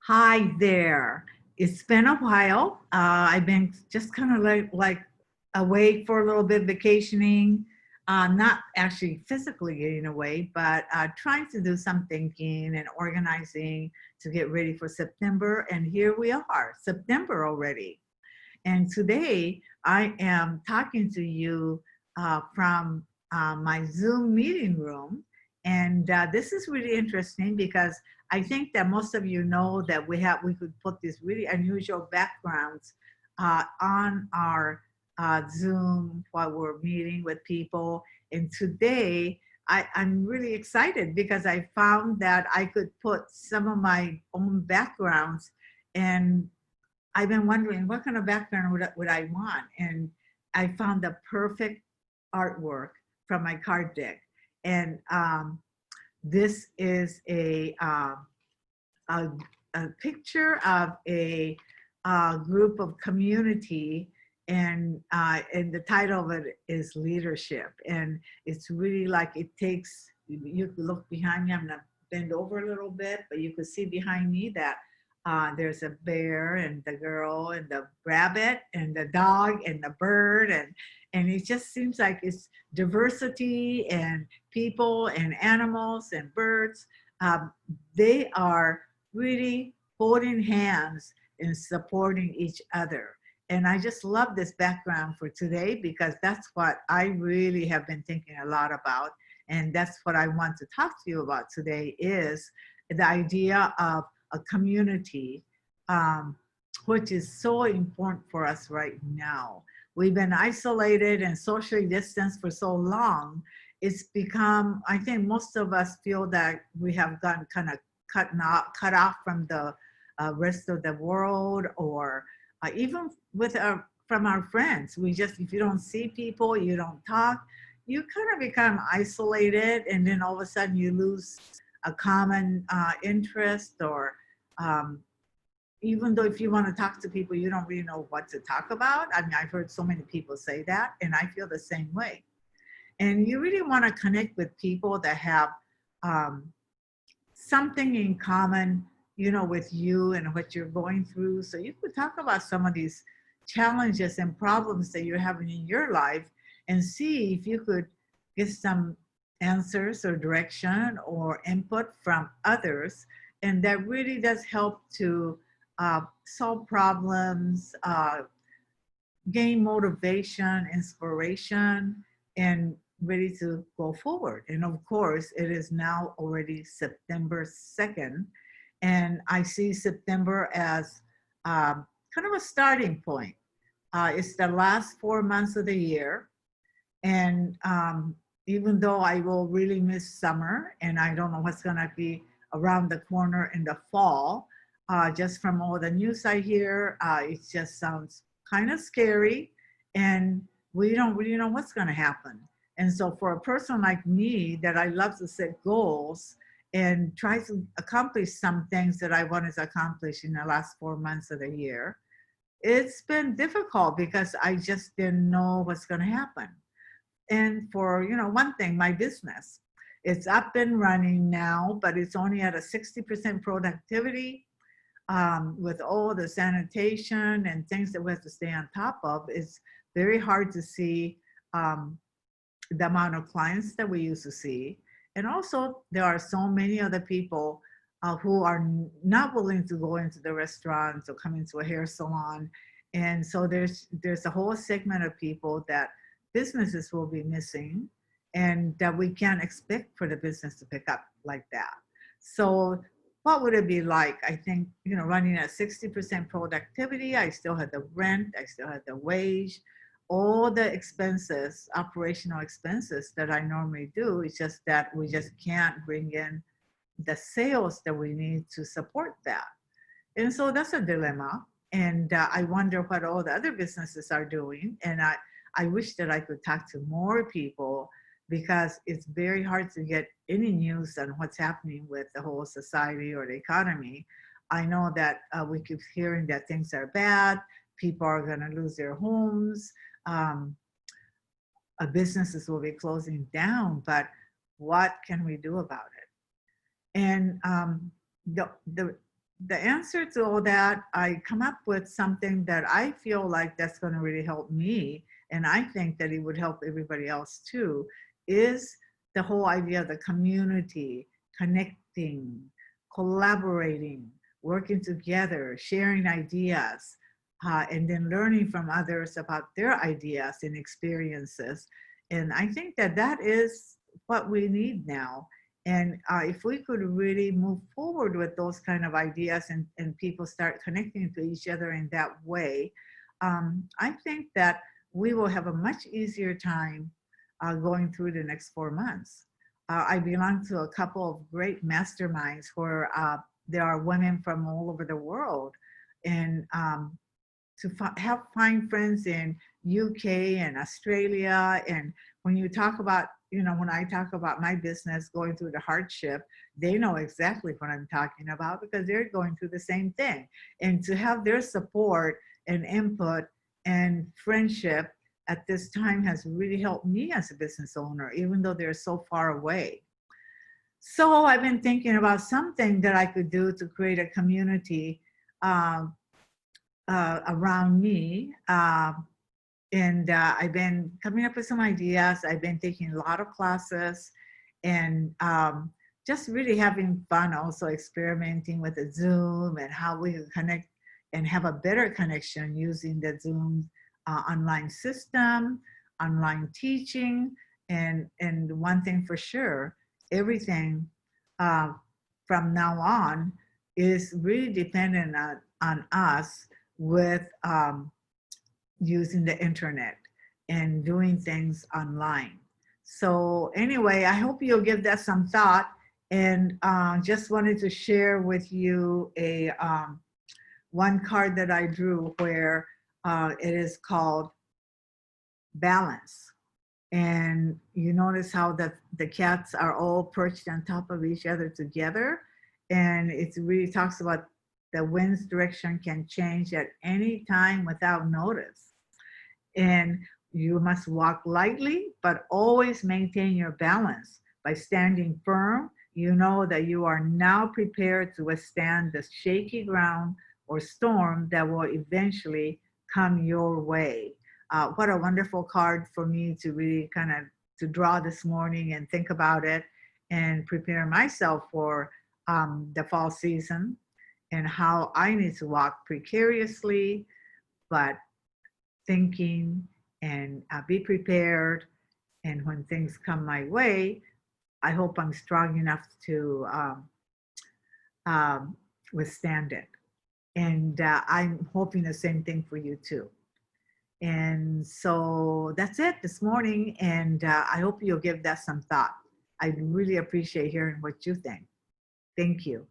Hi there. It's been a while. I've been just kind of like away for a little bit, vacationing, not actually physically getting away, but trying to do some thinking and organizing to get ready for September. And here we are, September already. And today I am talking to you from my Zoom meeting room. And this is really interesting because I think that most of you know that we could put these really unusual backgrounds on our Zoom while we're meeting with people. And today I'm really excited because I found that I could put some of my own backgrounds and I've been wondering what kind of background would I want, and I found the perfect artwork from my card deck. And this is a, a picture of a group of community, and the title of it is leadership. And it's really like it takes. You could look behind me. I'm gonna bend over a little bit, but you could see behind me that there's a bear and the girl and the rabbit and the dog and the bird, and it just seems like it's diversity and people and animals and birds. Um, they are really holding hands and supporting each other. And I just love this background for today because that's what I really have been thinking a lot about. And that's what I want to talk to you about today is the idea of a community, um, which is so important for us right now. We've been isolated and socially distanced for so long. It's become, I think most of us feel that we have gotten kind of cut off from the rest of the world, or even with from our friends. We just, if you don't see people, you don't talk, you kind of become isolated, and then all of a sudden you lose a common interest, or um, even though if you want to talk to people, you don't really know what to talk about. I mean, I've heard so many people say that, and I feel the same way. And you really want to connect with people that have um, something in common, with you and what you're going through. So you could talk about some of these challenges and problems that you're having in your life and see if you could get some answers or direction or input from others. And that really does help to solve problems, gain motivation, inspiration, and ready to go forward. And of course, it is now already September 2nd, and I see September as kind of a starting point. It's the last 4 months of the year, and even though I will really miss summer, and I don't know what's going to be around the corner in the fall, just from all the news I hear, it just sounds kind of scary, and we don't really know what's going to happen. And so, for a person like me, that I love to set goals and try to accomplish some things that I wanted to accomplish in the last 4 months of the year, it's been difficult because I just didn't know what's going to happen. And for, one thing, my business, it's up and running now, but it's only at a 60% productivity. With all the sanitation and things that we have to stay on top of, it's very hard to see um, the amount of clients that we used to see. And also, there are so many other people who are not willing to go into the restaurants or come into a hair salon. And so there's a whole segment of people that businesses will be missing, and that we can't expect for the business to pick up like that. So what would it be like? I think, running at 60% productivity, I still had the rent, I still had the wage, all the expenses, operational expenses that I normally do. It's just that we just can't bring in the sales that we need to support that. And so that's a dilemma. And I wonder what all the other businesses are doing. And I wish that I could talk to more people because it's very hard to get any news on what's happening with the whole society or the economy. I know that we keep hearing that things are bad, people are going to lose their homes, um, businesses will be closing down, but what can we do about it? And the the answer to all that, I come up with something that I feel like that's going to really help me, and I think that it would help everybody else too, is the whole idea of the community, connecting, collaborating, working together, sharing ideas, and then learning from others about their ideas and experiences. And I think that that is what we need now. And if we could really move forward with those kind of ideas, and people start connecting to each other in that way, I think that we will have a much easier time going through the next 4 months. I belong to a couple of great masterminds where there are women from all over the world. And to help find friends in UK and Australia. And when you talk about, when I talk about my business going through the hardship, they know exactly what I'm talking about because they're going through the same thing. And to have their support and input and friendship at this time has really helped me as a business owner, even though they're so far away. So I've been thinking about something that I could do to create a community um, around me. And I've been coming up with some ideas. I've been taking a lot of classes and just really having fun, also experimenting with the Zoom and how we can connect and have a better connection using the Zoom online system, online teaching. And one thing for sure, everything uh, from now on is really dependent on us with using the internet and doing things online. So anyway, I hope you'll give that some thought, and just wanted to share with you a one card that I drew where it is called balance. And you notice how the cats are all perched on top of each other together. And it really talks about the wind's direction can change at any time without notice. And you must walk lightly, but always maintain your balance. By standing firm, you know that you are now prepared to withstand the shaky ground or storm that will eventually come your way. What a wonderful card for me to really kind of to draw this morning and think about it and prepare myself for the fall season and how I need to walk precariously, but thinking and be prepared. And when things come my way, I hope I'm strong enough to um, withstand it. And I'm hoping the same thing for you too. And so that's it this morning. And I hope you'll give that some thought. I really appreciate hearing what you think. Thank you.